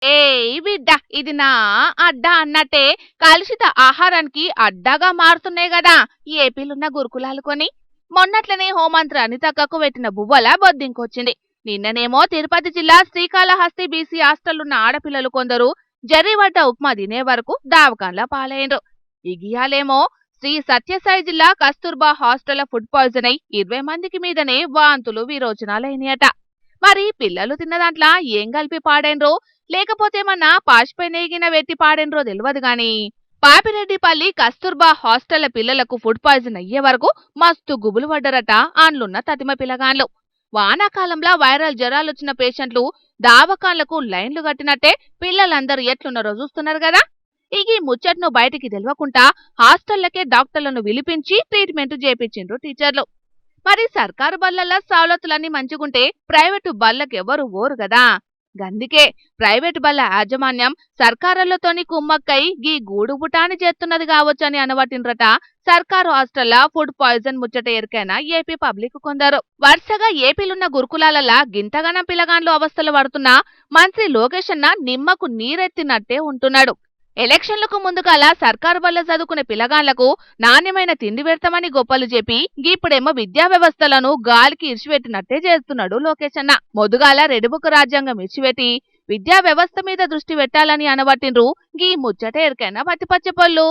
ఏయ్ బిడ్డ, ఇది నా అడ్డా అన్నట్టే కలుషిత ఆహారానికి అడ్డాగా మారుతున్నాయి గదా ఈ ఏపీలున్న గురుకులాలు కొని. మొన్నట్లనే హోంమంత్రి అనితక్కకు పెట్టిన బువ్వల బొద్దింకొచ్చింది. నిన్ననేమో తిరుపతి జిల్లా శ్రీకాళహస్తి బీసీ హాస్టళ్లున్న ఆడపిల్లలు కొందరు జర్రివడ్డ ఉప్మా తినే వరకు దావకాన్ల పాలైండ్రు. ఇగియాలేమో శ్రీ సత్యసాయి జిల్లా కస్తూర్బా హాస్టల్ ఫుడ్ పాయిజన్ అయి 20 మందికి మీదనే వాంతులు విరోచనాలైనాయట. మరి పిల్లలు తిన్న దాంట్ల ఏం కలిపి పాడైనరో, లేకపోతేమన్నా పాష్పై నేగిన వెట్టి పాడైనరో తెలియదు గాని పాపిరెడ్డిపల్లి కస్తూర్బా హాస్టళ్ల పిల్లలకు ఫుడ్ పాయిజన్ అయ్యే వరకు మస్తు గుబులు పడ్డరట ఆన్లున్న తతిమ పిల్లగాన్లు. వానాకాలంలో వైరల్ జ్వరాలొచ్చిన పేషెంట్లు దావకాన్లకు లైన్లు కట్టినట్టే పిల్లలందరూ ఎట్లున్నారో చూస్తున్నారు కదా. ఈ ముచ్చట్ను బయటికి తెలవకుండా హాస్టళ్లకే డాక్టర్లను విలిపించి ట్రీట్మెంట్ చేపించిండ్రు టీచర్లు. మరి సర్కారు బళ్లల్లా సవలతులన్నీ మంచిగుంటే ప్రైవేటు బళ్ళకెవ్వరు ఓరు గదా. గందుకే ప్రైవేటు బళ్ళ యాజమాన్యం సర్కారులతోని కుమ్మక్కై గీ గూడుబుటాని చేస్తున్నది కావచ్చని అనవట్టిండ్రట సర్కారు హాస్టల్ల ఫుడ్ పాయిజన్ ముచ్చట ఎరికైనా ఏపీ పబ్లిక్ కొందరు. వరుసగా ఏపీలున్న గురుకులాలలా గింతగనం పిలగాన్లు అవస్థలు పడుతున్నా మంత్రి లోకేష్ అన్న నిమ్మకు నీరెత్తినట్టే ఉంటున్నాడు. ఎలక్షన్లకు ముందుగాల సర్కారు వల్ల చదువుకునే పిల్లగాళ్లకు నాణ్యమైన తిండి పెడతామని గొప్పలు చెప్పి గీప్పుడేమో విద్యా వ్యవస్థలను గాలికి ఇరిచిపెట్టినట్టే చేస్తున్నాడు లోకేష్ అన్న. మొదుగాల రెడ్డిబుక్ రాజ్యాంగం ఇరిచిపెట్టి విద్యా వ్యవస్థ మీద దృష్టి పెట్టాలని అనబట్టిండ్రు గీ ముచ్చట ఎరికైనా పత్తిపచ్చపళ్ళు.